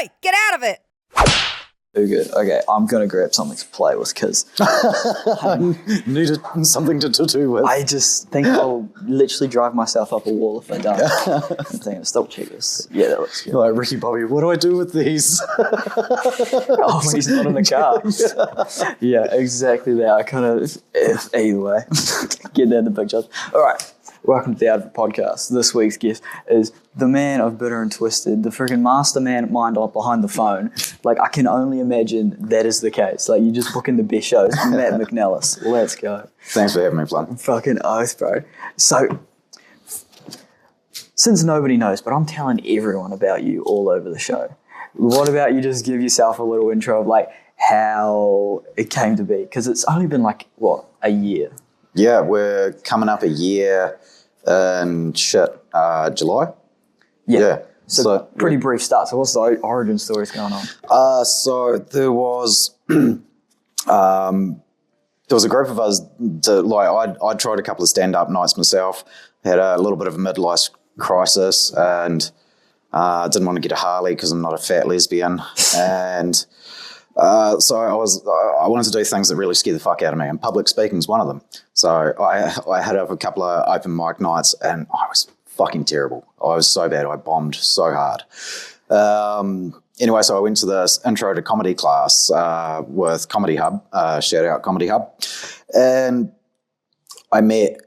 Oi, get out of it! Too good. Okay, I'm going to grab something to play with because I needed something to tattoo with. I just think I'll literally drive myself up a wall if I don't. I'm thinking, stop, check this. Yeah, that looks good. Like, Ricky Bobby, what do I do with these? Oh, when he's not in the car. Yeah, exactly that. I kind of, either way, get that in the pictures. All right, welcome to the Advert Podcast. This week's guest is the man of Bitter and Twisted, the freaking mastermind behind the phone. Like, I can only imagine that is the case. Like, you just book in the best shows. Matt McNelis. Let's go. Thanks for having me, Plum. Fucking oath, bro. So, since nobody knows, but I'm telling everyone about you all over the show. What about you just give yourself a little intro of, like, how it came to be? Because it's only been, like, what, a year? Yeah, we're coming up a year in July. Yeah. So pretty brief start. So what's the origin stories going on? So there was a group of us. I tried a couple of stand-up nights myself. Had a little bit of a midlife crisis and didn't want to get a Harley because I'm not a fat lesbian. And so I wanted to do things that really scare the fuck out of me, and public speaking is one of them. So I had a couple of open mic nights, and I was fucking terrible. I was so bad. I bombed so hard. Anyway, so I went to this intro to comedy class with Comedy Hub, shout out Comedy Hub, and I met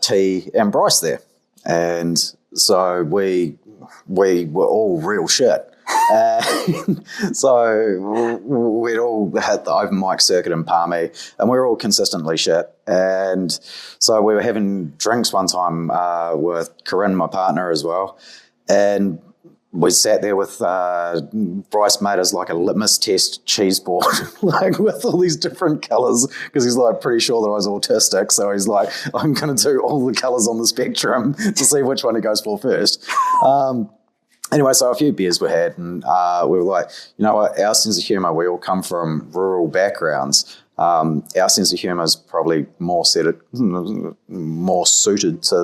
T and Bryce there, and so we were all real shit. And so we'd all hit the open mic circuit in Palmy, and we were all consistently shit. And so we were having drinks one time with Corinne, my partner, as well. And we sat there with Bryce made us like a litmus test cheese board, like with all these different colours, because he's like pretty sure that I was autistic. So he's like, I'm going to do all the colours on the spectrum to see which one he goes for first. Anyway, so a few beers were had, and we were like, you know what, our sense of humour, we all come from rural backgrounds. Our sense of humour is probably more suited to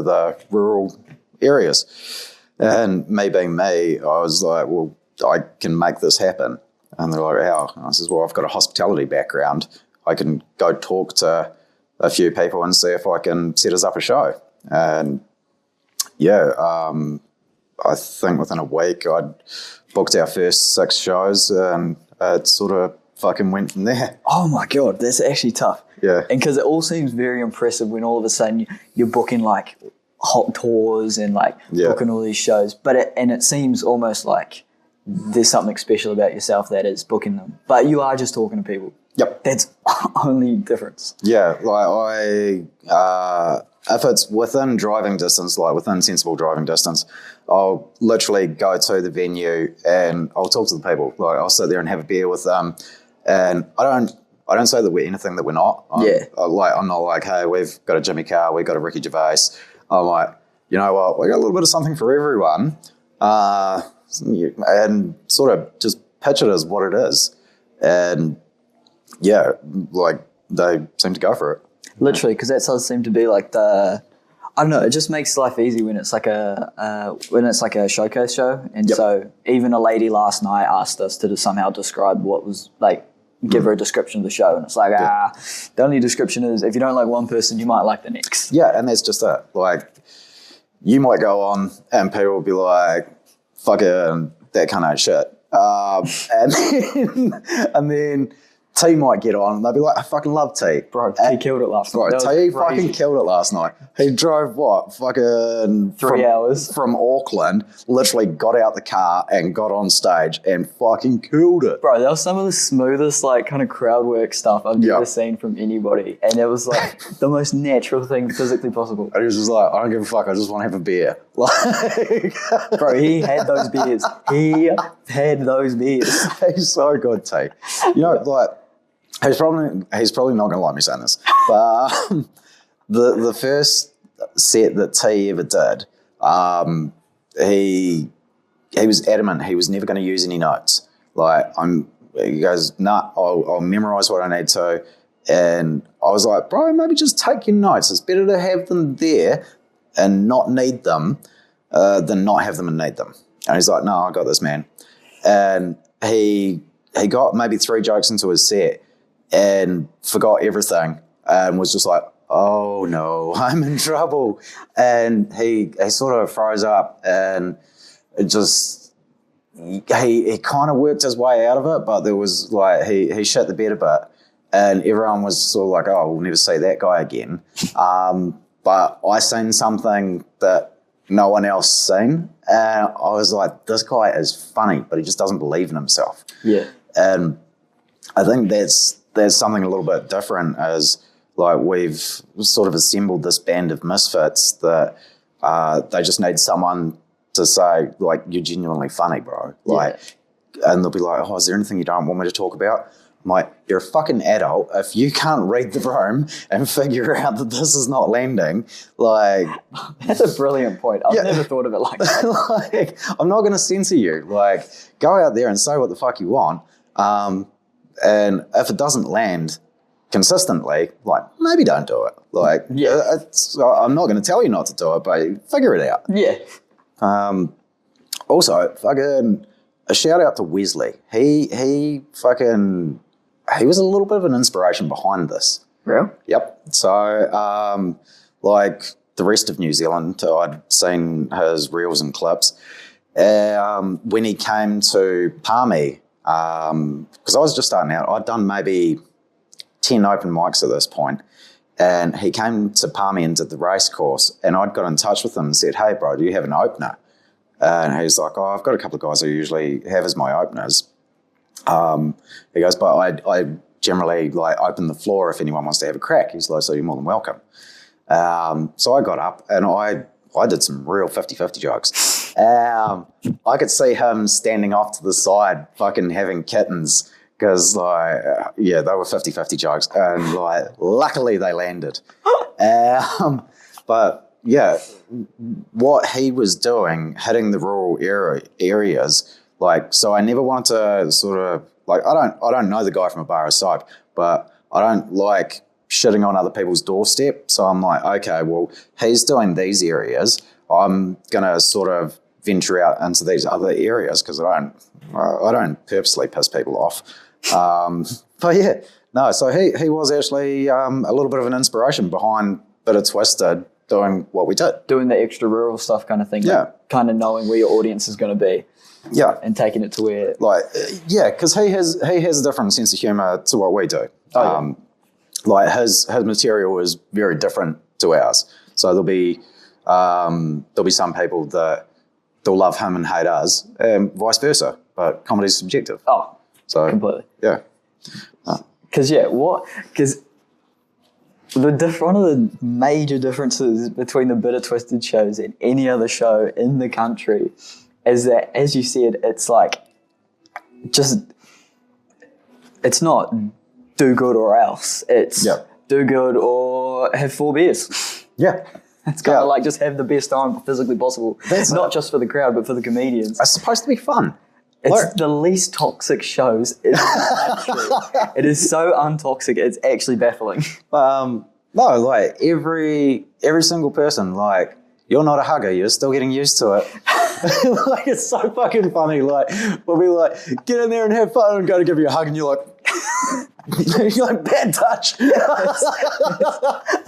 the rural areas. And me being me, I was like, well, I can make this happen. And they're like, how? And I says, well, I've got a hospitality background. I can go talk to a few people and see if I can set us up a show. And yeah, I think within a week I'd booked our first 6 shows, and it sort of fucking went from there. Oh my God, that's actually tough. Yeah. And because it all seems very impressive when all of a sudden you're booking like hot tours and like booking all these shows, but it seems almost like there's something special about yourself that is booking them, but you are just talking to people. Yep. That's only difference. Yeah, like if it's within driving distance, like within sensible driving distance, I'll literally go to the venue and I'll talk to the people. Like, I'll sit there and have a beer with them, and I don't say that we're anything that we're not. I'm not like, hey, we've got a Jimmy Carr, we've got a Ricky Gervais. I'm like, you know what, we got a little bit of something for everyone, and sort of just pitch it as what it is. And yeah, like they seem to go for it. Literally, because that does seem to be like I don't know, it just makes life easy when it's like a showcase show. And so even a lady last night asked us to somehow describe what was like, give her a description of the show. And it's like, the only description is if you don't like one person, you might like the next. Yeah, and that's just it. Like, you might go on and people will be like, fuck it, and that kind of shit. And then T might get on and they'll be like, I fucking love T. Bro, T killed it last night. Bro, T fucking killed it last night. He drove, fucking 3 hours from Auckland, literally got out the car and got on stage and fucking killed it. Bro, that was some of the smoothest, like, kind of crowd work stuff I've ever seen from anybody. And it was, like, the most natural thing physically possible. And he was just like, I don't give a fuck, I just want to have a beer. Like, bro, he had those beers. He's so good, T. You know, like, he's probably not going to like me saying this, but the first set that T ever did, he was adamant he was never going to use any notes. Like, he goes, nah, I'll memorize what I need to. And I was like, bro, maybe just take your notes. It's better to have them there and not need them than not have them and need them. And he's like, no, I got this, man. And he got maybe 3 jokes into his set and forgot everything and was just like, oh no, I'm in trouble. And he sort of froze up and it just, he kind of worked his way out of it, but there was like, he shit the bed a bit and everyone was sort of like, oh, we'll never see that guy again. But I seen something that no one else seen. And I was like, this guy is funny, but he just doesn't believe in himself. Yeah. And I think there's something a little bit different as like we've sort of assembled this band of misfits that they just need someone to say, like, you're genuinely funny, bro. Like, and they'll be like, oh, is there anything you don't want me to talk about? I'm like, you're a fucking adult. If you can't read the room and figure out that this is not landing, like... That's a brilliant point. I've never thought of it like that. Like, I'm not going to censor you. Like, go out there and say what the fuck you want. And if it doesn't land consistently, like, maybe don't do it. Like, I'm not going to tell you not to do it, but figure it out. Yeah. Also, fucking a shout out to Wesley. He was a little bit of an inspiration behind this. Real? Yep. So, like the rest of New Zealand, I'd seen his reels and clips. When he came to Palmy, because I was just starting out, I'd done maybe 10 open mics at this point, and he came to Palmy and did the race course, and I'd got in touch with him and said, hey, bro, do you have an opener? And he's like, oh, I've got a couple of guys I usually have as my openers. He goes, but I generally like open the floor if anyone wants to have a crack. He's like, so you're more than welcome. So I got up and I did some real 50-50 jokes. I could see him standing off to the side fucking having kittens because, like, they were 50-50 jokes and, like, luckily they landed. But, yeah, what he was doing, hitting the rural areas, like, so I never wanted to sort of, like, I don't know the guy from a bar of soap, but I don't like shitting on other people's doorstep. So I'm like, okay, well, he's doing these areas. I'm going to sort of venture out into these other areas because I don't purposely piss people off. But yeah, no, so he was actually a little bit of an inspiration behind Bit of Twisted doing what we did. Doing the extra rural stuff kind of thing. Yeah. Like kind of knowing where your audience is going to be. Yeah. And taking it to where... Like, yeah, because he has a different sense of humour to what we do. Like his material is very different to ours. So there'll be some people that they'll love him and hate us, and vice versa. But comedy's subjective. Oh, so completely. Yeah. Because one of the major differences between the Bit of Twisted shows and any other show in the country is that, as you said, it's like just it's not do good or else. It's do good or have 4 beers. Yeah. It's kind of like just have the best time physically possible. That's not just for the crowd, but for the comedians. It's supposed to be fun. It's the least toxic shows in the country. It is so untoxic, it's actually baffling. No, like every single person, like, you're not a hugger, you're still getting used to it. Like, it's so fucking funny. Like, we'll be like, get in there and have fun, and go to give you a hug, and you're like, you're like, bad touch.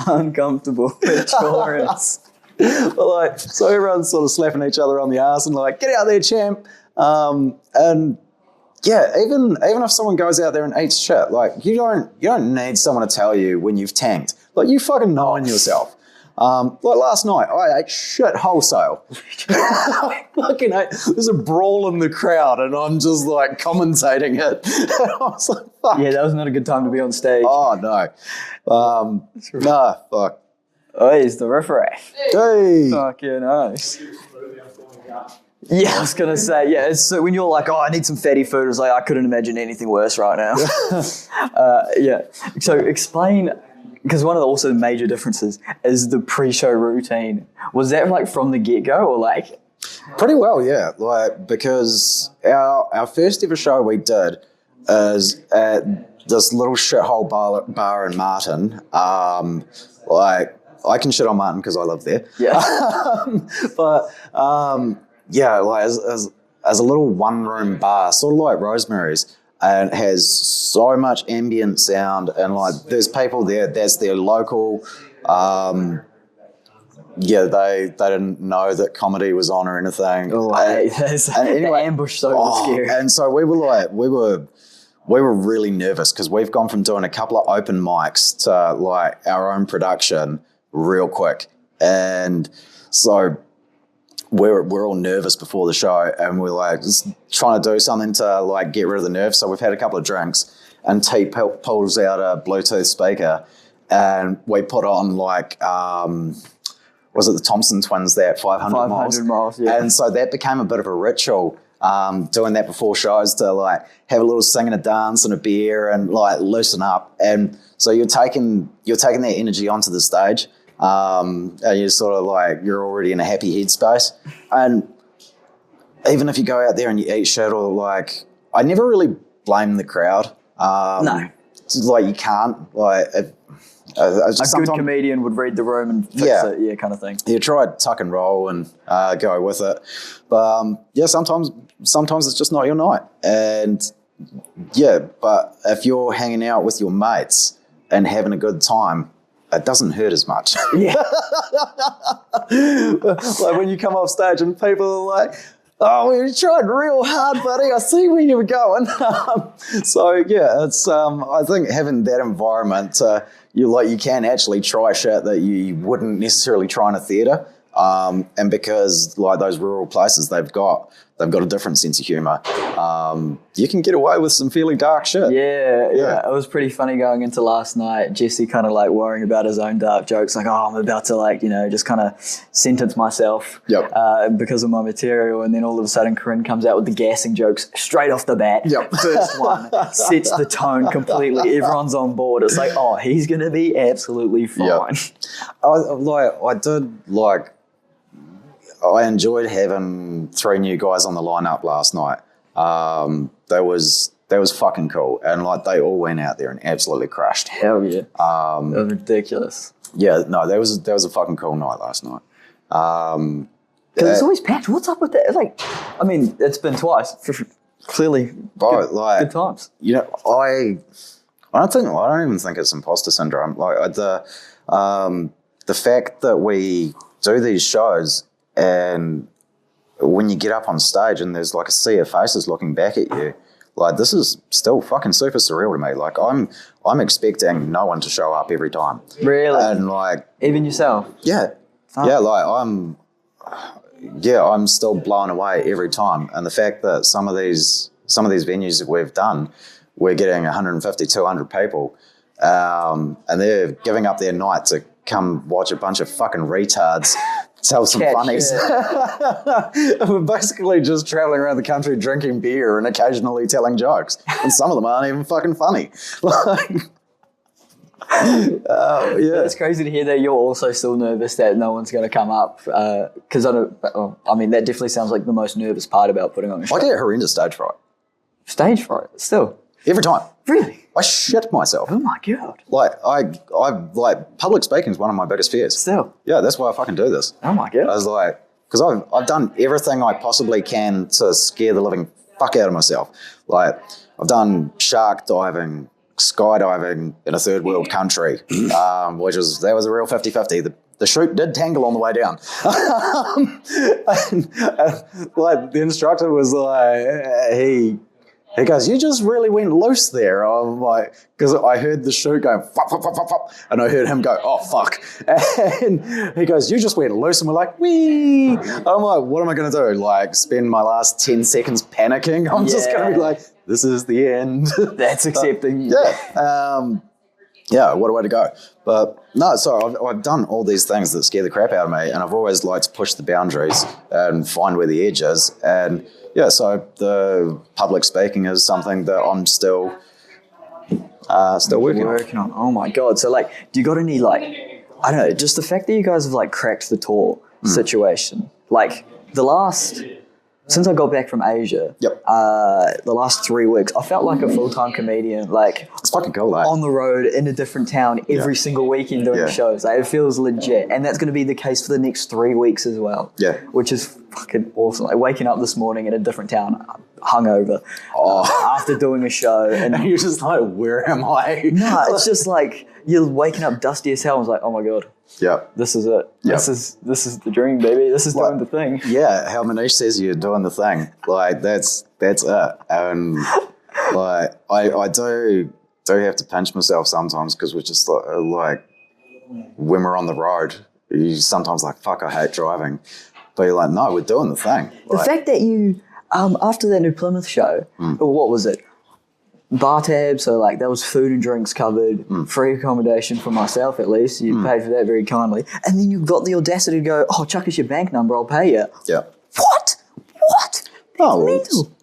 Uncomfortable. Insurance. But like, so everyone's sort of slapping each other on the ass and like, get out there, champ. And yeah, even if someone goes out there and eats shit, like, you don't need someone to tell you when you've tanked. Like, you fucking know in yourself. Like last night, I ate shit wholesale. I fucking ate. There's a brawl in the crowd, and I'm just like commentating it. And I was like, fuck. Yeah, that was not a good time to be on stage. Oh no. Nah, fuck. Oh, he's the riffraff. Hey. Fucking nice. Yeah, I was going to say, yeah, so when you're like, oh, I need some fatty food, it's like, I couldn't imagine anything worse right now. Yeah. So explain, because one of the also major differences is the pre-show routine. Was that like from the get-go or like? Pretty well, yeah. Like, because our first ever show we did is at this little shithole bar in Martin. Like, I can shit on Martin because I live there. Yeah. But, yeah, like, as a little one-room bar, sort of like Rosemary's, and it has so much ambient sound, and like there's people there. That's their local. They didn't know that comedy was on or anything. Oh, I hate this. And anyway, the ambush so scary. And so we were really nervous because we've gone from doing a couple of open mics to like our own production real quick, and so we're all nervous before the show, and we're like just trying to do something to like get rid of the nerves. So we've had a couple of drinks, and T pulls out a Bluetooth speaker, and we put on like was it the Thompson Twins, that 500 miles? Yeah. And so that became a bit of a ritual, doing that before shows to like have a little sing and a dance and a beer and like loosen up. And so you're taking that energy onto the stage, and you're sort of like you're already in a happy headspace. And even if you go out there and you eat shit, or like I never really blame the crowd. No, like you can't like. A good comedian would read the room and fix it, kind of thing. You try tuck and roll and go with it, but sometimes it's just not your night. And but if you're hanging out with your mates and having a good time, it doesn't hurt as much. Yeah, like when you come off stage and people are like, "Oh, we tried real hard, buddy. I see where you were going." So it's I think having that environment, you can actually try shit that you wouldn't necessarily try in a theatre, and because like those rural places, they've got a different sense of humour. You can get away with some fairly dark shit. Yeah. It was pretty funny going into last night. Jesse kind of like worrying about his own dark jokes, like, I'm about to like, just kind of sentence myself because of my material. And then all of a sudden Corinne comes out with the gassing jokes straight off the bat. First one sets the tone completely. Everyone's on board. It's like, he's going to be absolutely fine. I enjoyed having 3 new guys on the lineup last night. That was fucking cool, and like they all went out there and absolutely crushed. Hell yeah! That was ridiculous. Yeah, no, that was a fucking cool night last night. Because it's always packed. What's up with that? It's like, I mean, it's been twice. Clearly, good times. I don't even think it's imposter syndrome. Like the fact that we do these shows. And when you get up on stage and there's like a sea of faces looking back at you, like this is still fucking super surreal to me. Like I'm expecting no one to show up every time. Really? And like even yourself? Yeah. Oh. Yeah, like I'm still blown away every time. And the fact that some of these venues that we've done, we're getting 150, 200 people, and they're giving up their night to come watch a bunch of fucking retards tell some funnies. We're basically just traveling around the country drinking beer and occasionally telling jokes. And some of them aren't even fucking funny. It's crazy to hear that you're also still nervous that no one's going to come up. Because that definitely sounds like the most nervous part about putting on a show. I get horrendous stage fright. Stage fright? Still? Every time. Really? I shit myself. Oh my God. Like I public speaking is one of my biggest fears. Still. Yeah, that's why I fucking do this. Oh my God. I was like, because I've done everything I possibly can to scare the living fuck out of myself. Like I've done shark diving, skydiving in a third world country, that was a real 50-50. The chute did tangle on the way down. Like the instructor was like, he goes, "You just really went loose there." I'm like, because I heard the chute going, "Fuck, fuck, fuck, fuck, fuck," and I heard him go, "Oh, fuck." And he goes, "You just went loose." And we're like, "Wee." I'm like, what am I going to do? Like, spend my last 10 seconds panicking? I'm just going to be like, this is the end. That's accepting. Yeah, what a way to go. But no, so I've done all these things that scare the crap out of me, and I've always liked to push the boundaries and find where the edge is. And yeah, so the public speaking is something that I'm still working on. Oh my God. So like, do you got any like, I don't know, just the fact that you guys have like cracked the tour situation, like the last since I got back from Asia, Yep. the last 3 weeks, I felt like a full-time comedian, like It's fucking cool, though. on the road in a different town every single weekend doing shows. Like, it feels legit. And that's going to be the case for the next 3 weeks as well. Yeah. Which is fucking awesome. Like waking up this morning in a different town, hungover, after doing a show. And And you're just like, where am I? no, it's just like you're waking up dusty as hell. I was like, oh my God. Yeah. This is it. Yep. This is the dream, baby. This is doing the thing. Yeah, how Manish says you're doing the thing. Like, that's it. And, like, I do have to pinch myself sometimes because we're just, like, when we're on the road, you sometimes like, fuck, I hate driving. But you're like, no, we're doing the thing. The Like, fact that you, after that New Plymouth show, what was it? Bar tab, so like there was food and drinks covered, free accommodation for myself at least. You paid for that very kindly. And then you got the audacity to go, oh, chuck us your bank number, I'll pay you. yeah. What? What? No, mental.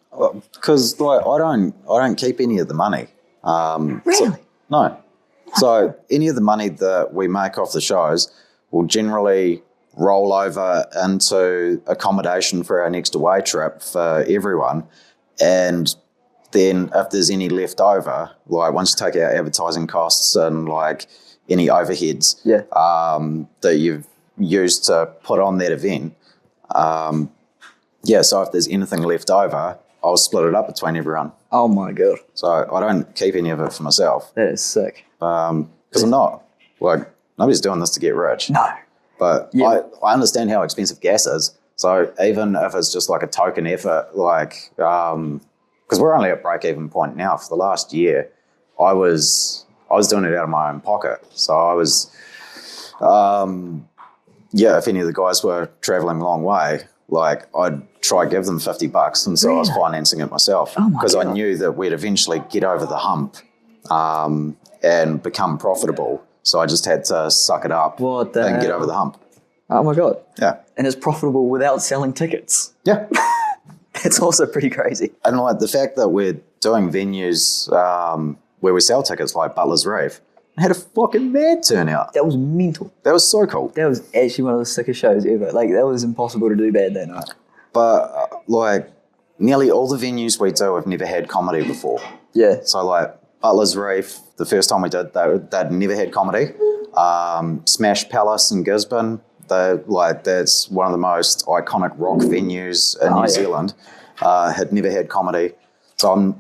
because like I don't keep any of the money. Really? No. So any of the money that we make off the shows will generally roll over into accommodation for our next away trip for everyone. And then if there's any left over, like once you take out advertising costs and like any overheads that you've used to put on that event, so if there's anything left over, I'll split it up between everyone. Oh my God. So I don't keep any of it for myself. That is sick. Because I'm not. Like, nobody's doing this to get rich. No. But I understand how expensive gas is. So even if it's just like a token effort, like, because we're only at break-even point now. For the last year, I was doing it out of my own pocket. So I was, if any of the guys were traveling a long way, like I'd try give them $50, and so I was financing it myself because I knew that we'd eventually get over the hump and become profitable. So I just had to suck it up and get over the hump. Oh my God. Yeah. And it's profitable without selling tickets. Yeah. It's also pretty crazy. And like the fact that we're doing venues where we sell tickets like Butler's Reef, had a fucking mad turnout. That was mental. That was so cool. That was actually one of the sickest shows ever. Like, that was impossible to do bad that night. But like nearly all the venues we do have never had comedy before. Yeah. So like Butler's Reef, the first time we did, they'd never had comedy. Smash Palace in Gisborne, that's one of the most iconic rock venues in New Zealand. Had never had comedy. So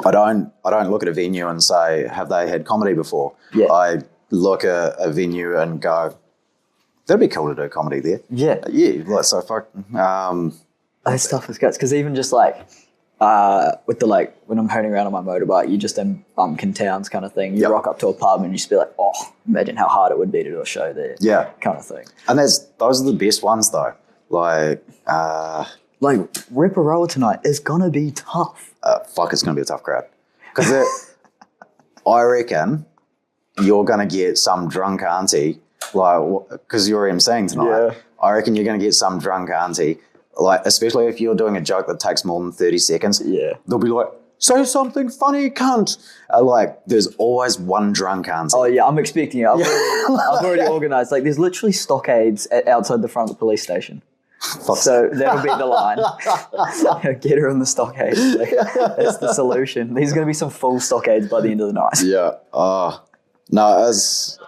I don't look at a venue and say, have they had comedy before? Yeah. I look at a venue and go, that'd be cool to do comedy there. Yeah. Yeah, like, so fuck. That stuff is guts. Because even just like, with the like, when I'm honing around on my motorbike, you're just in bumpkin towns kind of thing. You rock up to a pub and you just be like, oh, imagine how hard it would be to do a show there. Yeah. Kind of thing. And those are the best ones though. Like Ripperoa tonight is going to be tough. Fuck, it's going to be a tough crowd. Because I reckon you're going to get some drunk auntie, like, because you're emceeing tonight. Yeah. I reckon you're going to get some drunk auntie, like, especially if you're doing a joke that takes more than 30 seconds. Yeah. They'll be like, say something funny, cunt. Like, there's always one drunk auntie. Oh, yeah, I'm expecting it. I've already organised. Like, there's literally stockades outside the front of the police station. So that'll be the line. Get her in the stockade. Like, that's the solution. There's going to be some full stockades by the end of the night. Yeah. No, it's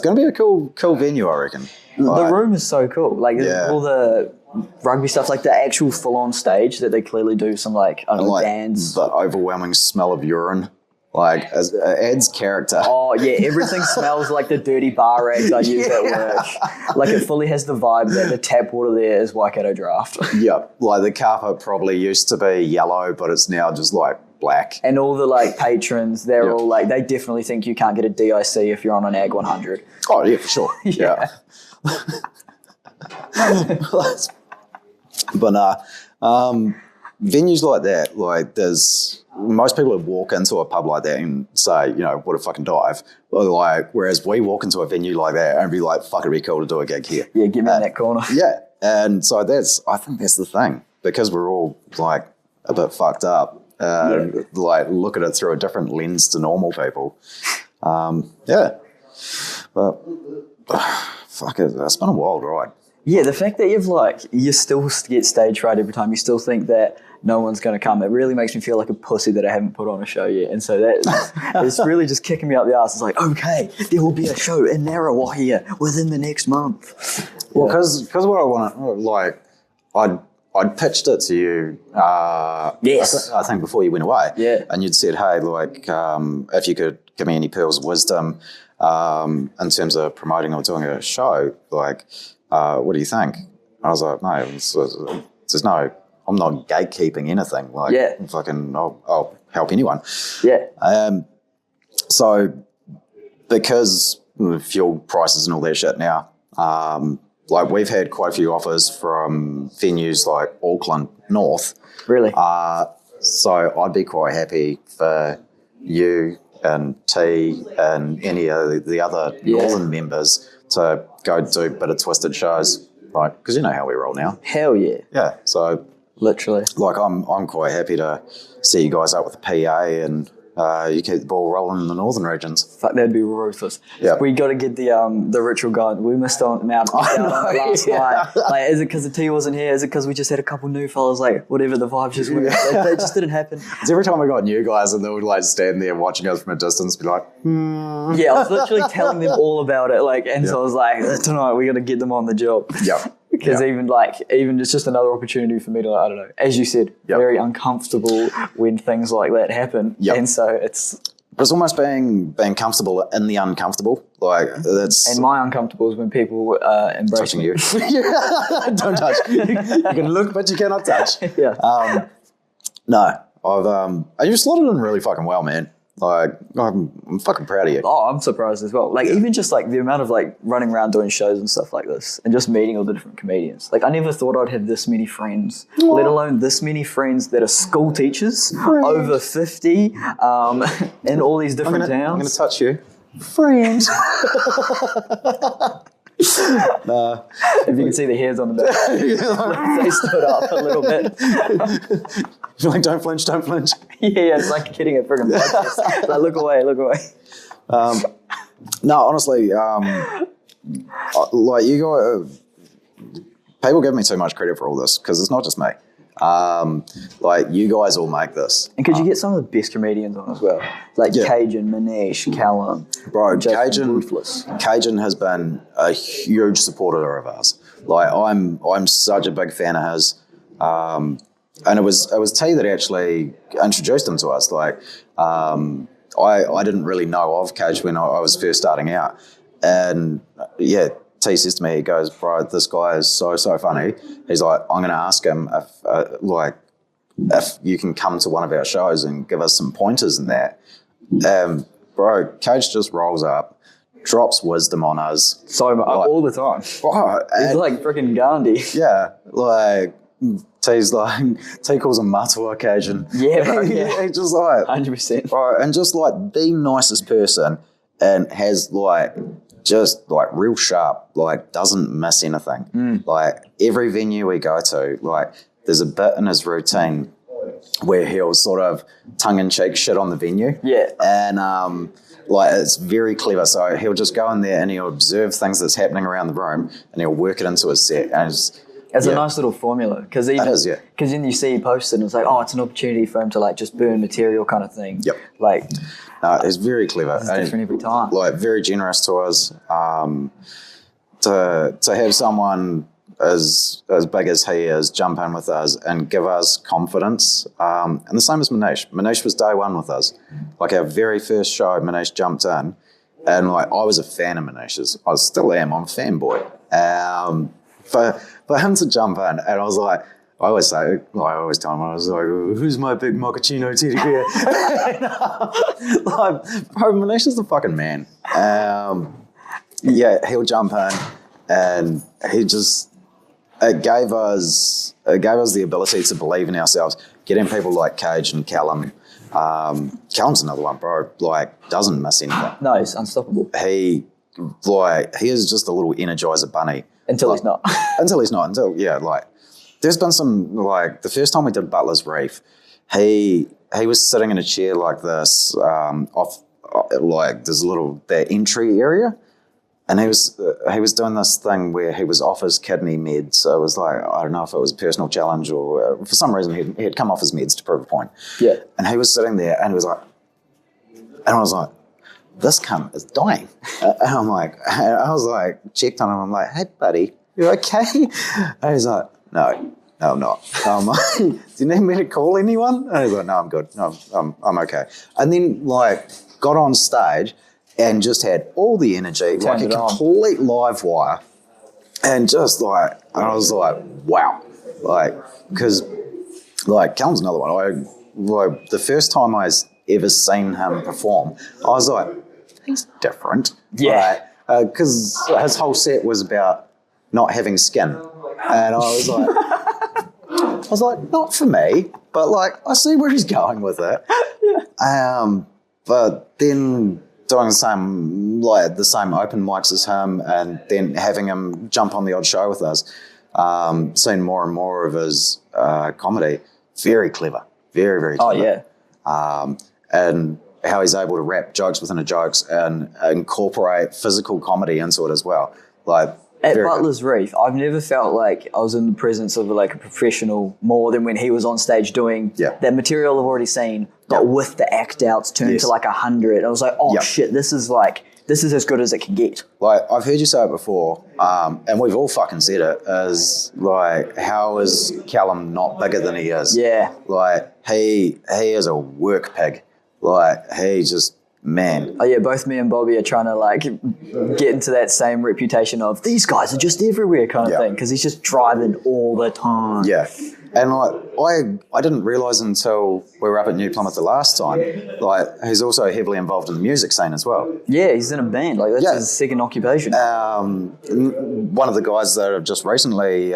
going to be a cool venue, I reckon. The room is so cool. Like, all the rugby stuff, like the actual full-on stage that they clearly do some, like, I don't know, bands. The overwhelming smell of urine. Like, it adds character. Oh, yeah, everything smells like the dirty bar rags I use at work. Like, it fully has the vibe that the tap water there is Waikato Draft. Yep. Like, the carpet probably used to be yellow, but it's now just, like, black. And all the, like, patrons, they're all, like, they definitely think you can't get a DIC if you're on an AG 100. Oh, yeah, for sure. Yeah. But, venues like that, like, most people would walk into a pub like that and say, you know, what a fucking dive. Like, whereas we walk into a venue like that and be like, fuck, it'd be cool to do a gig here. Yeah, get me in that corner. Yeah. And so I think that's the thing. Because we're all, like, a bit fucked up, like, look at it through a different lens to normal people. Yeah. But, fuck it, it's been a wild ride. Yeah, the fact that you still get stage fright every time, you still think that no one's going to come, it really makes me feel like a pussy that I haven't put on a show yet. And so it's really just kicking me up the ass. It's like, okay, there will be a show in Narrawa here within the next month. Well, because what I want, like, I'd pitched it to you. Yes, I think before you went away. Yeah, and you'd said, hey, like, if you could give me any pearls of wisdom in terms of promoting or doing a show, like, what do you think? I was like, no, there's no. I'm not gatekeeping anything. Like, fucking, I'll help anyone. Yeah. So, because fuel prices and all that shit now, like we've had quite a few offers from venues like Auckland North. Really? So I'd be quite happy for you and T and any of the other Northern members to go do a bit of twisted shows, like, because you know how we roll now. Hell yeah. Yeah. So. Literally. Like, I'm quite happy to see you guys up with the PA and you keep the ball rolling in the northern regions. Fuck, that'd be ruthless. Yeah. We got to get the ritual going. We missed out last night. Like, is it because the tea wasn't here? Is it because we just had a couple new fellas? Like, whatever, the vibes just went. They just didn't happen. It's every time we got new guys and they would like stand there watching us from a distance, be like, Yeah, I was literally telling them all about it. Like, and so I was like, tonight we got to get them on the job. Yep. Because even it's just another opportunity for me to, I don't know, as you said, very uncomfortable when things like that happen. Yep. And so it's almost being comfortable in the uncomfortable. Like, that's. And my uncomfortable is when people embrace touching me. you. Don't touch. You can look, but you cannot touch. Yeah. No, you slotted in really fucking well, man. Like, I'm fucking proud of you. Oh, I'm surprised as well. Like, even just like the amount of like running around doing shows and stuff like this and just meeting all the different comedians. Like, I never thought I'd have this many friends, let alone this many friends that are school teachers, over 50, in all these different towns. I'm going to touch you. Friends. If you can see the hairs on the back, they stood up a little bit. You're like, don't flinch, don't flinch. Yeah, it's like getting a friggin' podcast. Like, look away, look away. No, honestly, like you guys, people give me too much credit for all this because it's not just me. Like, you guys all make this. And could you get some of the best comedians on as well? Like Cajun, Manish, Callum. Bro, Cajun has been a huge supporter of ours. Like, I'm such a big fan of his. And it was T that actually introduced him to us. Like, I didn't really know of Cage when I was first starting out. And yeah, T says to me, he goes, bro, this guy is so funny. He's like, I'm going to ask him if you can come to one of our shows and give us some pointers in that. Bro, Cage just rolls up, drops wisdom on us. So much, like, all the time. Bro, he's like freaking Gandhi. Yeah, like, T's like, T calls him Matua occasion. Yeah, bro, yeah. He's just like 100%. Bro, and just like the nicest person and has like just like real sharp, like doesn't miss anything. Like, every venue we go to, like, there's a bit in his routine where he'll sort of tongue-in-cheek shit on the venue. Yeah. And like, it's very clever. So he'll just go in there and he'll observe things that's happening around the room and he'll work it into his set. And it's a nice little formula. Because then you see he posts it and it's like, oh, it's an opportunity for him to like just burn material kind of thing. Yep. Like, it's very clever. It's different every time. Like, very generous to us. To have someone as big as he is jump in with us and give us confidence. And the same as Manish. Manish was day one with us. Like, our very first show, Manish jumped in, and like, I was a fan of Manish's. I still am. I'm a fanboy. For him to jump in, and I was like, I always tell him, I was like, who's my big mochaccino teddy bear? Like, bro, Manish is the fucking man. Yeah, he'll jump in, and he just, it gave us the ability to believe in ourselves. Getting people like Cage and Callum. Callum's another one, bro. Like, doesn't miss anything. No, he's unstoppable. He is just a little Energizer bunny. Until he's not. There's been some, like, the first time we did Butler's Reef, he was sitting in a chair like this, off, like, there's that entry area, And he was doing this thing where he was off his kidney meds. So it was like, I don't know if it was a personal challenge or for some reason he had come off his meds to prove a point. Yeah. And he was sitting there and he was like, and I was like, this cunt is dying. And I was like, checked on him. I'm like, hey, buddy, you okay? And he's like, no, I'm not. I'm like, do you need me to call anyone? And he's like, no, I'm good. No, I'm okay. And then like got on stage and just had all the energy, like a complete live wire. And just like, I was like, wow. Like, because like Callum's another one. Like the first time I ever seen him perform, I was like, he's different. Yeah. Because his whole set was about not having skin. And I was like, not for me, but like, I see where he's going with it. Yeah. But then doing the same open mics as him and then having him jump on the odd show with us, seeing more and more of his comedy, very clever, very, very clever. Oh, yeah. And how he's able to wrap jokes within the jokes and incorporate physical comedy into it as well. Like at Butler's Reef, I've never felt like I was in the presence of like a professional more than when he was on stage doing that material I've already seen, but with the act outs turned to like 100. I was like, oh shit, this is as good as it can get. Like, I've heard you say it before, and we've all fucking said it, is like, how is Callum not bigger than he is? Yeah. Like, he is a work pig. Like, he just, man. Oh yeah, both me and Bobby are trying to like get into that same reputation of these guys are just everywhere kind of thing, because he's just driving all the time. Yeah. And like, I didn't realise until we were up at New Plymouth the last time, like, he's also heavily involved in the music scene as well. Yeah, he's in a band. Like, that's his second occupation. One of the guys that have just recently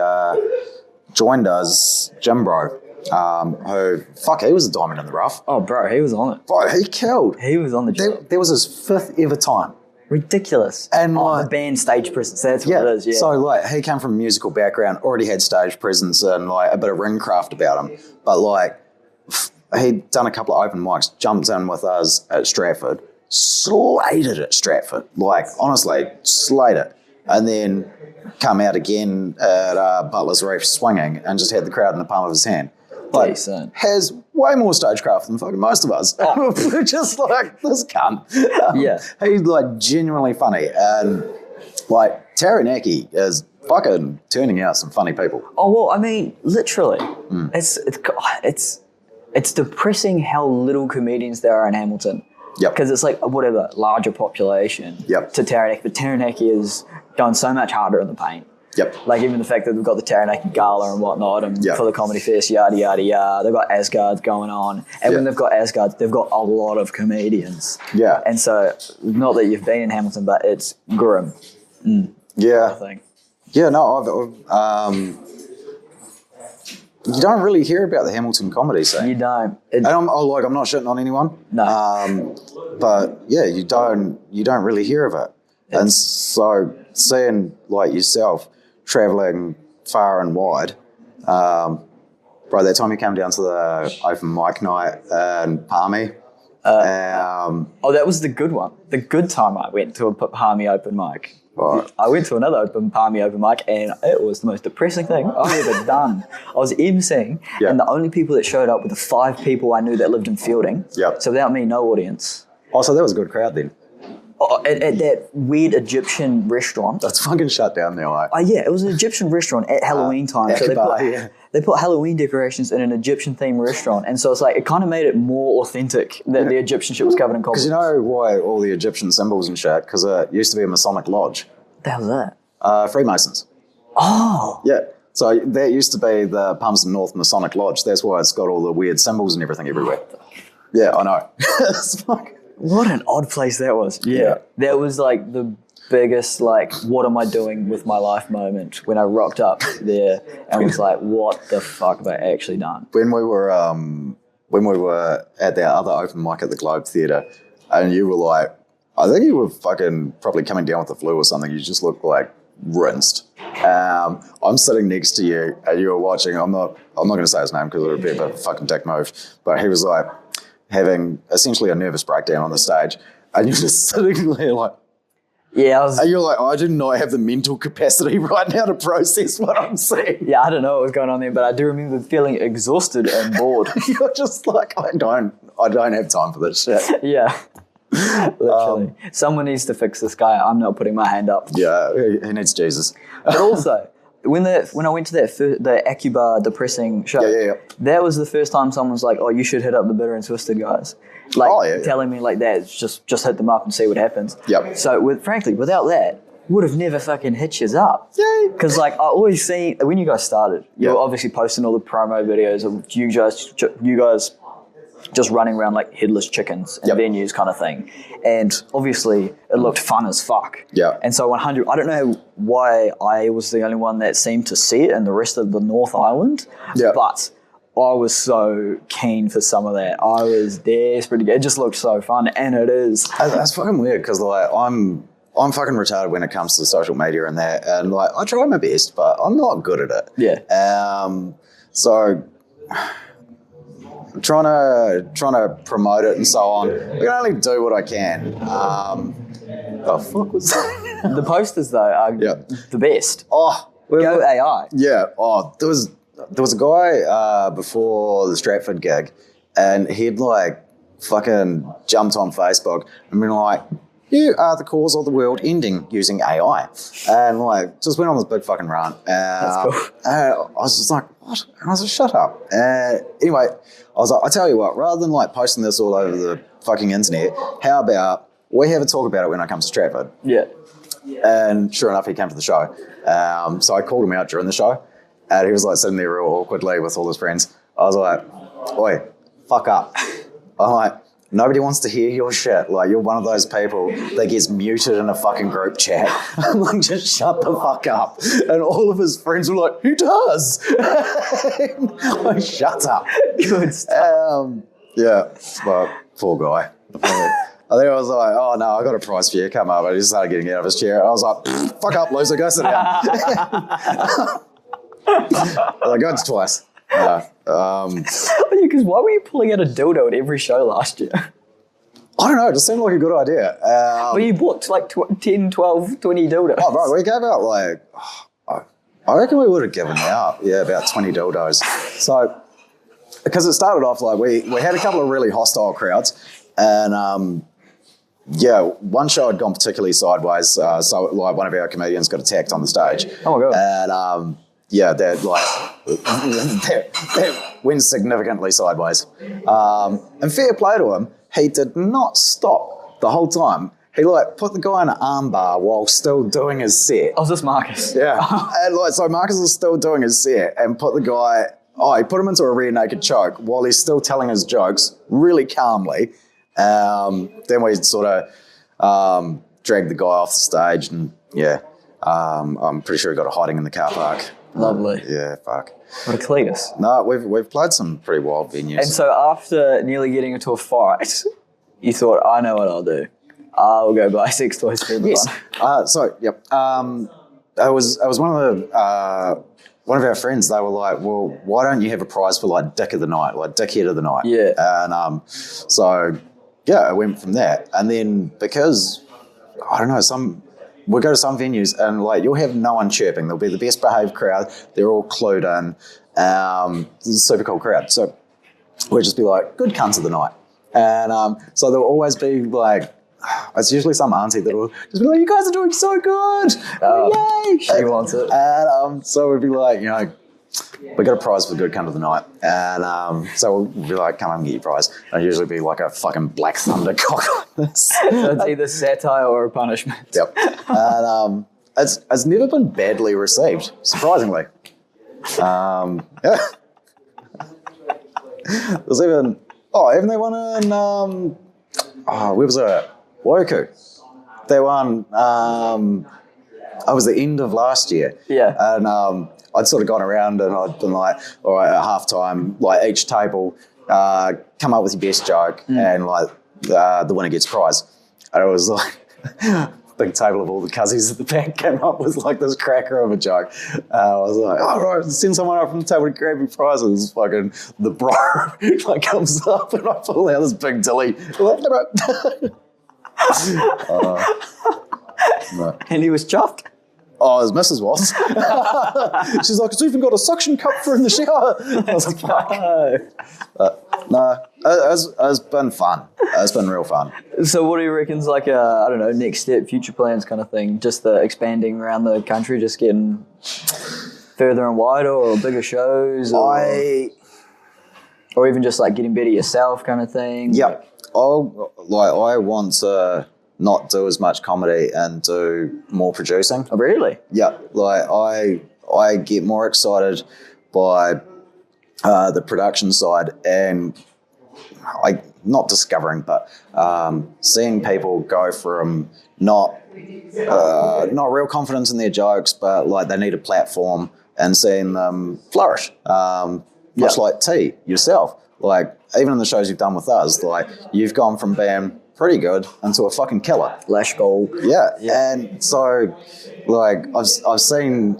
joined us, Jim Bro, who, he was a diamond in the rough. Oh, bro, he was on it. Bro, he killed. He was on the job. There was his 5th ever time. Ridiculous. And the band stage presence, that's what it is, yeah. So like, he came from a musical background, already had stage presence and like a bit of ring craft about him. But like, he'd done a couple of open mics, jumped in with us at Stratford, slated at Stratford. Like, honestly, slated. And then come out again at Butler's Reef swinging and just had the crowd in the palm of his hand. Like, has way more stagecraft than fucking most of us. We're just like, this cunt. He's like genuinely funny. And like, Taranaki is fucking turning out some funny people. Oh, well, I mean, literally. It's depressing how little comedians there are in Hamilton. Yep. Because it's like, whatever, larger population to Taranaki. But Taranaki is going so much harder in the paint. Yep. Like, even the fact that we've got the Taranaki Gala and whatnot, and for the Comedy Fest, yada, yada, yada. They've got Asgards going on. And when they've got Asgards, they've got a lot of comedians. Yeah. And so, not that you've been in Hamilton, but it's grim. Yeah. I think. Yeah, no, you don't really hear about the Hamilton comedy scene. You don't. And I'm not shitting on anyone. No. But yeah, you don't really hear of it. And so, seeing like yourself traveling far and wide, bro, that time you came down to the open mic night in Palmy. That was the good one. The good time I went to a Palmy open mic. Right. I went to another Palmy open mic, and it was the most depressing thing I've ever done. I was emceeing, and the only people that showed up were the 5 people I knew that lived in Fielding. Yep. So without me, no audience. Oh, so that was a good crowd then. At that weird Egyptian restaurant. That's fucking shut down now, right? Yeah, it was an Egyptian restaurant at Halloween time. So they put Halloween decorations in an Egyptian themed restaurant. And so it's like, it kind of made it more authentic that the Egyptian shit was covered in cobwebs. Because you know why all the Egyptian symbols and shit? Because it used to be a Masonic lodge. What the hell's that? Freemasons. Oh. Yeah. So that used to be the Palmerston North Masonic Lodge. That's why it's got all the weird symbols and everything everywhere. Yeah, I know. It's fucking... What an odd place that was. Yeah. That was like the biggest, like, what am I doing with my life moment when I rocked up there and was like, what the fuck have I actually done? When we were at that other open mic at the Globe Theatre, and you were like, I think you were fucking probably coming down with the flu or something. You just looked like rinsed. I'm sitting next to you and you were watching. I'm not going to say his name because it would be a bit of a fucking dick move, but he was like, having essentially a nervous breakdown on the stage, and you're just sitting there like, Yeah, And you're like, I do not have the mental capacity right now to process what I'm seeing. Yeah, I don't know what was going on there, but I do remember feeling exhausted and bored. You're just like, I don't have time for this shit. Yeah. Literally. Someone needs to fix this guy. I'm not putting my hand up. Yeah, he needs Jesus. But also, when I went to the Acubar depressing show, that was the first time someone was like, "Oh, you should hit up the Bitter and Twisted guys." Like telling me like that, just hit them up and see what happens. Yep. So frankly, without that, would have never fucking hit you up. Yeah. Because like I always see when you guys started, you were obviously posting all the promo videos of you guys just running around like headless chickens in venues kind of thing. And obviously it looked fun as fuck. Yeah. And so 100, I don't know why I was the only one that seemed to see it in the rest of the North Island. Yeah. But I was so keen for some of that. I was desperate to get it. Just looked so fun, and it is. That's fucking weird because like I'm fucking retarded when it comes to social media and that, and like I try my best, but I'm not good at it. Yeah. So trying to promote it and so on. I can only do what I can. The fuck was that? The posters though are the best. Oh, Go AI. Yeah. Oh, there was a guy before the Stratford gig, and he'd like fucking jumped on Facebook and been like, "You are the cause of the world ending using AI," and like just went on this big fucking rant. That's cool. I was just like, "What?" And I was like, "Shut up." Anyway, I was like, "I tell you what, rather than like posting this all over the fucking internet, how about we have a talk about it when I come to Stratford?" Yeah. And sure enough, he came to the show. So I called him out during the show, and he was like sitting there real awkwardly with all his friends. I was like, "Oi, fuck up." I'm like, nobody wants to hear your shit. Like, you're one of those people that gets muted in a fucking group chat. I'm like, just shut the fuck up. And all of his friends were like, "Who does?" Like, shut up. Good stuff. Yeah, but poor guy. I think I was like, "Oh no, I got a prize for you. Come up." And he started getting out of his chair. I was like, "Fuck up, loser. Go sit down." I was like, "Go twice." Because why were you pulling out a dildo at every show last year? I don't know. It just seemed like a good idea. But you booked like 10, 12, 20 dildos. Oh, bro, we gave out like, I reckon we would have given out, about 20 dildos. So, because it started off like we had a couple of really hostile crowds, and one show had gone particularly sideways. So like one of our comedians got attacked on the stage. Oh my God. And that went significantly sideways. And fair play to him, he did not stop the whole time. He like put the guy in an arm bar while still doing his set. Oh, is this Marcus? Yeah. And like, so Marcus was still doing his set and put the guy, he put him into a rear naked choke while he's still telling his jokes really calmly. Then we sort of dragged the guy off the stage, and I'm pretty sure he got a hiding in the car park. Lovely. Yeah, fuck. What a Cletus. No, we've played some pretty wild venues. And so after nearly getting into a fight, you thought, I know what I'll do. I'll go buy sex toys for everyone. Yes. I was one of our friends. They were like, "Well, why don't you have a prize for like dick of the night, like dickhead of the night?" Yeah. And I went from that. And then because I don't know, we'll go to some venues and like you'll have no one chirping. They'll be the best behaved crowd. They're all clued in. It's a super cool crowd. So we'll just be like, "Good cunts of the night." And so there'll always be like, it's usually some auntie that will just be like, "You guys are doing so good. Yay." She wants it. And so we'd be like, we got a prize for the good cunt of the night. And so we'll be like, "Come and get your prize." And it'll usually be like a fucking Black Thunder cock on this. So it's either satire or a punishment. Yep. And it's never been badly received, surprisingly. There's even, haven't they won in, where was it? Woku. They won, it was the end of last year. Yeah. And I'd sort of gone around and I'd been like, all right, at halftime, like each table, come up with your best joke and like the winner gets a prize. And it was like, big table of all the cuzzies at the back came up with like this cracker of a joke. I was like, right, send someone up from the table to grab your prizes. Fucking the bro like comes up and I pull out this big dilly. But, And he was chuffed. oh, his missus was. She's like, it's even got a suction cup for in the shower. I was like, fuck. No, it's been fun. It's been real fun. So what do you reckon's like I don't know, next step, future plans kind of thing? Just the expanding around the country, just getting further and wider or bigger shows? Or even just like getting better yourself kind of thing? Yep. I want to not do as much comedy and do more producing. Oh, really? Yeah, like I get more excited by the production side, and not discovering, but seeing people go from not real confidence in their jokes, but like they need a platform, and seeing them flourish. Much like T yourself, like even in the shows you've done with us, like you've gone from being pretty good into a fucking killer. Lash goal. Yeah. And so, like, I've seen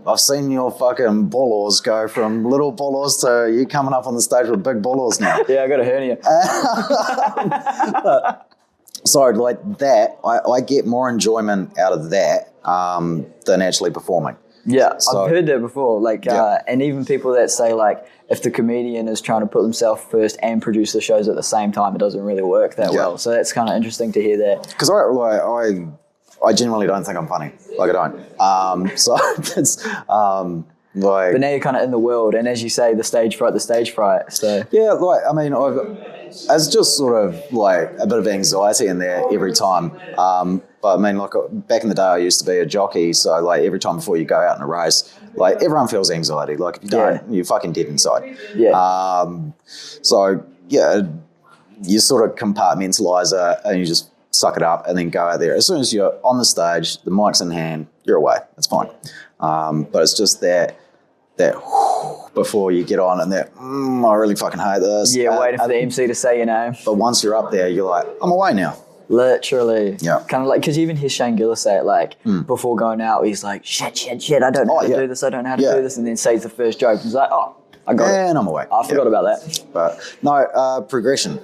your fucking bollos go from little bollos to you coming up on the stage with big bollos now. Yeah, I got a hernia. So, like that, I get more enjoyment out of that than actually performing. Yeah, so, I've heard that before. Like, and even people that say, like, if the comedian is trying to put themselves first and produce the shows at the same time, it doesn't really work that well. So that's kind of interesting to hear that. Because I genuinely don't think I'm funny. Like, I don't. So it's like. But now you're kind of in the world, and as you say, the stage fright. So yeah, like I mean, it's just sort of like a bit of anxiety in there every time. But I mean, like back in the day, I used to be a jockey, so like every time before you go out in a race, like everyone feels anxiety. Like if you don't, you're fucking dead inside. Yeah. So yeah, you sort of compartmentalise it and you just suck it up and then go out there. As soon as you're on the stage, the mic's in hand, you're away. It's fine. But it's just that before you get on and that, I really fucking hate this. Yeah, waiting for the MC to say your name. But once you're up there, you're like, I'm away now. Literally. Yeah. Kind of like, because you even hear Shane Gillis say it, like, before going out, he's like, shit, I don't know how to do this, I don't know how to do this, and then says the first joke, he's like, oh, I got it. And I'm away. I forgot about that. But no, progression.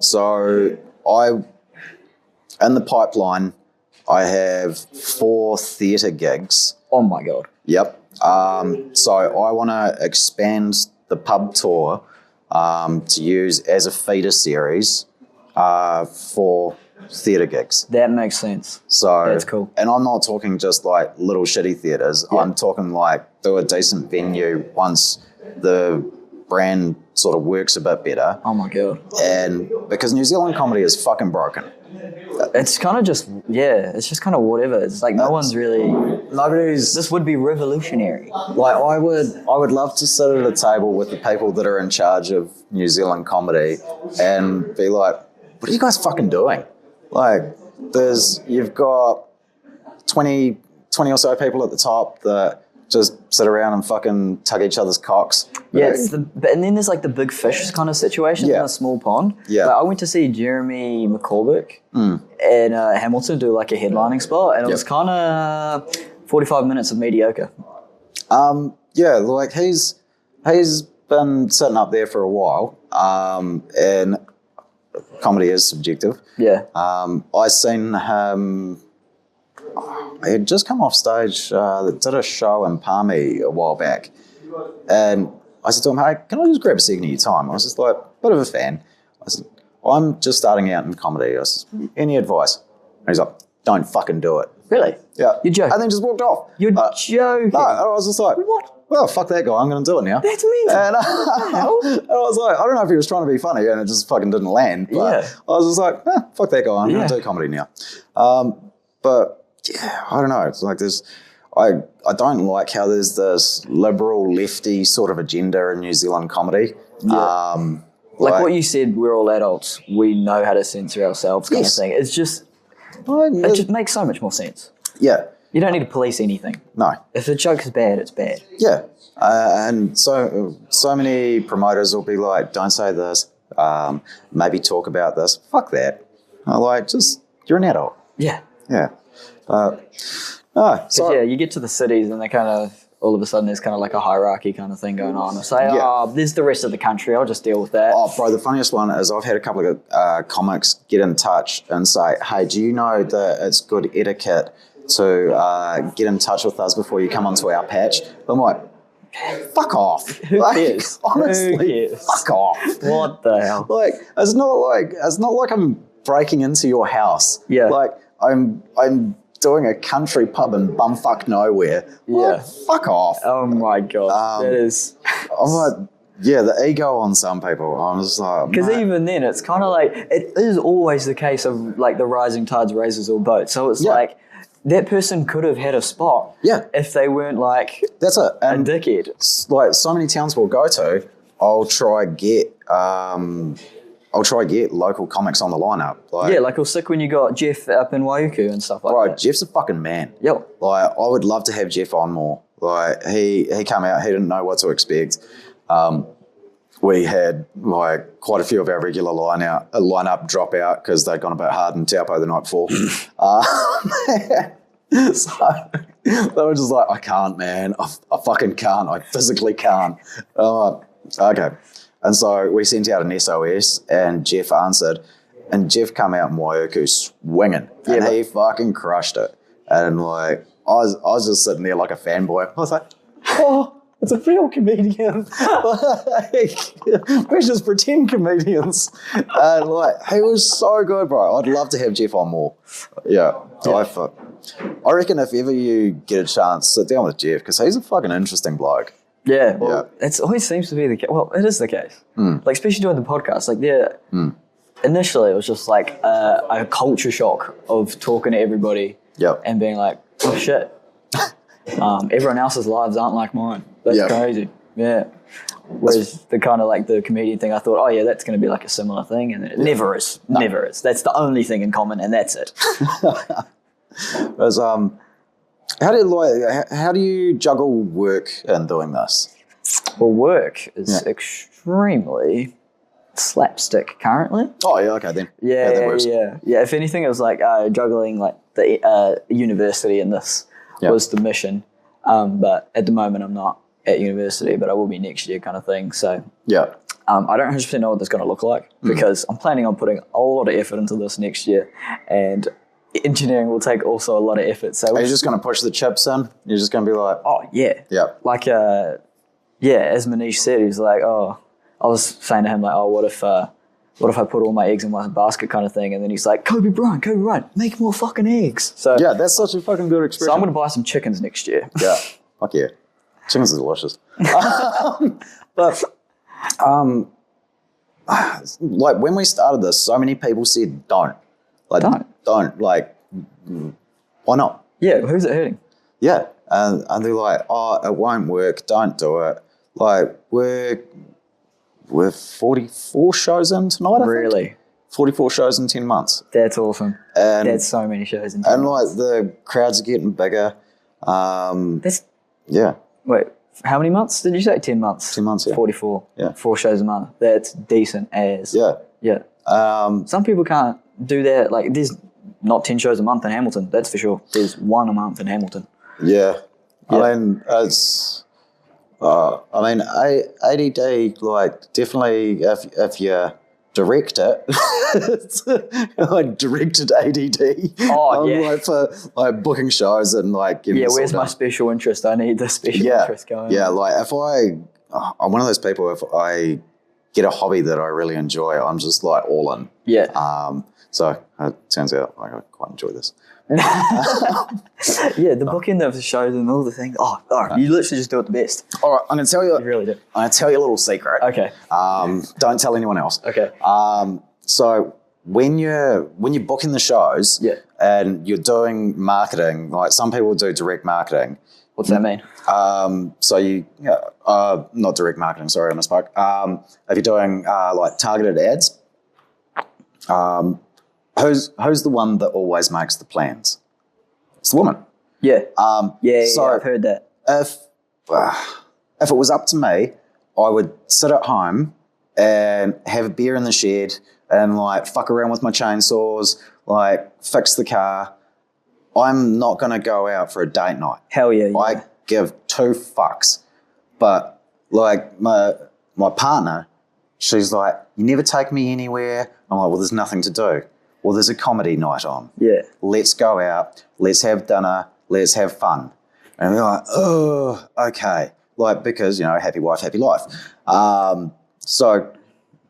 So in the pipeline, I have 4 theatre gigs. Oh my God. Yep. So I want to expand the pub tour to use as a feeder series for theatre gigs. That makes sense. So that's cool. And I'm not talking just like little shitty theatres. Yeah. I'm talking like do a decent venue once the brand sort of works a bit better. Oh my God. And because New Zealand comedy is fucking broken. It's kind of just, it's just kind of whatever. It's like nobody's. This would be revolutionary. Like I would love to sit at a table with the people that are in charge of New Zealand comedy and be like, what are you guys fucking doing? Like you've got 20 or so people at the top that just sit around and fucking tug each other's cocks. Yeah, and then there's like the big fish kind of situation in a small pond. Yeah. Like I went to see Jeremy McCormick in Hamilton do like a headlining spot, and it was kind of 45 minutes of mediocre. Yeah, like he's been sitting up there for a while, and comedy is subjective. Yeah. I seen him. He had just come off stage, did a show in Palmy a while back, and I said to him, hey, can I just grab a second of your time? I was just like, bit of a fan. I said, I'm just starting out in comedy. I said, any advice? And he's like, don't fucking do it. Really? Yeah. You're joking? And then just walked off. You're joking? No, I was just like, what? Well, fuck that guy. I'm going to do it now. That's amazing. And I was like, I don't know if he was trying to be funny and it just fucking didn't land. But I was just like, fuck that guy. I'm going to do comedy now. But yeah, I don't know. It's like I don't like how there's this liberal lefty sort of agenda in New Zealand comedy. Yeah. Like what you said, we're all adults. We know how to censor ourselves kind of thing. It's just, it just makes so much more sense. Yeah. You don't need to police anything. No. If the joke is bad, it's bad. Yeah. And so many promoters will be like, don't say this. Maybe talk about this. Fuck that. Like, just, you're an adult. Yeah. Yeah. You get to the cities and they kind of, all of a sudden there's kind of like a hierarchy kind of thing going on. I say, there's the rest of the country. I'll just deal with that. Oh, bro, the funniest one is I've had a couple of comics get in touch and say, hey, do you know that it's good etiquette to get in touch with us before you come onto our patch? I'm like, fuck off. Who cares? Honestly, Who cares? fuck off. What the hell? Like, it's not like I'm breaking into your house. Yeah. Like, I'm doing a country pub in bumfuck nowhere. Yeah. Like, fuck off. Oh my God. That is... I'm like, yeah, the ego on some people. I'm just like... Because even then, it's kind of like... It is always the case of, like, the rising tides raises all boats. So it's like, that person could have had a spot if they weren't, like, that's it. And a dickhead. Like, so many towns we'll go to, I'll try get local comics on the lineup. Like, Like it was sick when you got Jeff up in Waiuku and stuff like that. Bro, Jeff's a fucking man. Yep. Like, I would love to have Jeff on more. Like, he came out, he didn't know what to expect. We had, like, quite a few of our regular lineup drop out because they'd gone a bit hard in Taupo the night before. So they were just like, I can't, man. I fucking can't. I physically can't. Okay. And so we sent out an SOS and Jeff answered. And Jeff come out in Waiuku swinging. And he fucking crushed it. And, like, I was just sitting there like a fanboy. I was like, oh, it's a real comedian. Like, we're just pretend comedians. And, like, he was so good, bro. I'd love to have Jeff on more. Yeah. I reckon if ever you get a chance, sit down with Jeff because he's a fucking interesting bloke. Yeah, well, it always seems to be the case. Well, it is the case. Like, especially doing the podcast. Like, initially it was just like a culture shock of talking to everybody and being like, oh, shit. Everyone else's lives aren't like mine. That's crazy. Yeah. Whereas the kind of like the comedian thing, I thought, oh, yeah, that's going to be like a similar thing. And it never is. No. Never is. That's the only thing in common, and that's it. Because, how do you juggle work and doing this? Well, work is extremely slapstick currently. Oh, yeah, okay, then. Yeah, that works. Yeah. If anything, it was like juggling like the university and this was the mission. But at the moment, I'm not at university, but I will be next year kind of thing. So I don't 100% know what that's going to look like because I'm planning on putting a lot of effort into this next year, and engineering will take also a lot of effort. So are you just going to push the chips in? You're just going to be like, oh yeah, like as Manish said, he's like, oh, I was saying to him like, oh, what if I put all my eggs in one basket kind of thing, and then he's like, Kobe Bryant, make more fucking eggs. So yeah, that's such a fucking good expression. So I'm going to buy some chickens next year. Yeah, fuck yeah, chickens are delicious. But like when we started this, so many people said don't. Like, don't. Like, why not? Yeah, who's it hurting? Yeah, and they're like, oh, it won't work. Don't do it. Like, we're 44 shows in tonight, I think. Really? 44 shows in 10 months. That's awesome. And that's so many shows in 10 months. And, like, the crowds are getting bigger. Wait, how many months did you say? 10 months. 10 months, yeah. 44. Yeah. 4 shows a month. That's decent as. Yeah. Yeah. Some people can't do that. Like, there's not 10 shows a month in Hamilton, that's for sure. There's 1 a month in Hamilton. Yeah. I mean, it's... ADD, like, definitely if you direct it, it's like directed ADD. Oh, yeah. Like for like booking shows and like getting where's my special interest? I need the special interest going. Yeah, like if I'm one of those people, if I get a hobby that I really enjoy, I'm just like all in. Yeah. So it turns out like I quite enjoy this. Yeah, the booking of the shows and all the things. Oh, all right. You literally just do it the best. All right, I'm going to tell you. You really do. I'm going to tell you a little secret. Okay. Don't tell anyone else. Okay. So when you're booking the shows, and you're doing marketing, like some people do direct marketing. What's that mean? So you, not direct marketing. Sorry, I misspoke. If you're doing like targeted ads, who's the one that always makes the plans? It's the woman. Yeah. So I've heard that. If it was up to me, I would sit at home and have a beer in the shed and like fuck around with my chainsaws, like fix the car. I'm not going to go out for a date night. Hell yeah. I give two fucks. But like my partner, she's like, you never take me anywhere. I'm like, well, there's nothing to do. Well, there's a comedy night on. Yeah. Let's go out. Let's have dinner. Let's have fun. And we're like, oh, okay. Like, because, you know, happy wife, happy life. So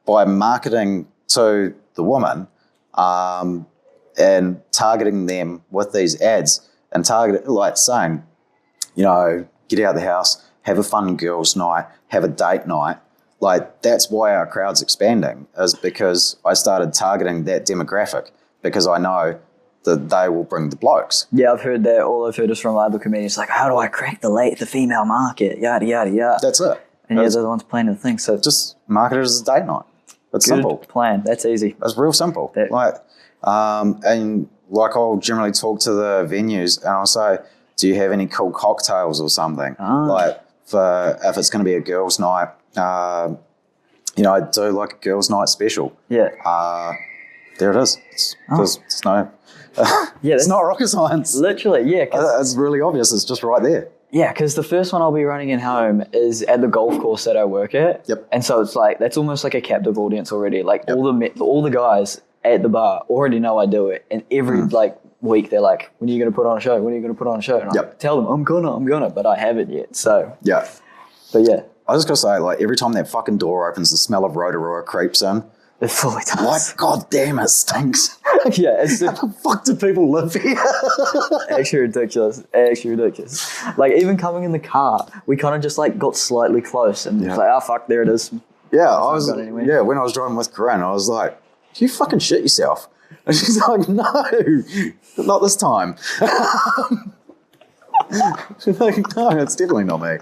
by marketing to the woman and targeting them with these ads and like saying, you know, get out of the house, have a fun girls' night, have a date night. Like, that's why our crowd's expanding, is because I started targeting that demographic, because I know that they will bring the blokes. Yeah, I've heard that. All I've heard is from other comedians, like, how do I crack the female market? Yada, yada, yada. That's it. And yeah, they're the ones planning the thing. So just market it as a date night. It's simple. Plan. That's easy. It's real simple. And like, I'll generally talk to the venues and I'll say, do you have any cool cocktails or something? Like, if it's going to be a girls' night, you know, I do like a girls' night special. Yeah. There it is. It's no... it's not rocket science. Literally, yeah. It's really obvious. It's just right there. Yeah, because the first one I'll be running in home is at the golf course that I work at. Yep. And so it's like, that's almost like a captive audience already. Like, all the guys at the bar already know I do it. And every week they're like, when are you going to put on a show? When are you going to put on a show? And I tell them, I'm gonna, but I haven't yet. So yeah. But yeah. I was just going to say, like, every time that fucking door opens, the smell of Rotorua creeps in. It fully does. Like, god damn, it stinks. Yeah. How the fuck do people live here? Actually ridiculous. Like, even coming in the car, we kind of just like got slightly close and it's like, oh fuck, there it is. Yeah, when I was driving with Corinne, I was like, do you fucking shit yourself? And she's like, no, not this time. She's like, no, it's definitely not me.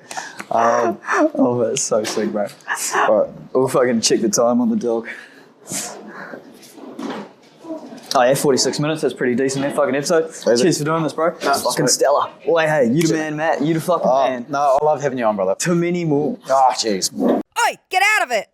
Oh, that's so sick, bro. Right. We'll fucking check the time on the dog. Oh yeah, 46 minutes. That's pretty decent. That fucking episode. Cheers for doing this, bro. That's fucking stellar. Well, hey, you the man, Matt. You the fucking man. No, I love having you on, brother. Too many more. Oh, jeez. Oi, get out of it!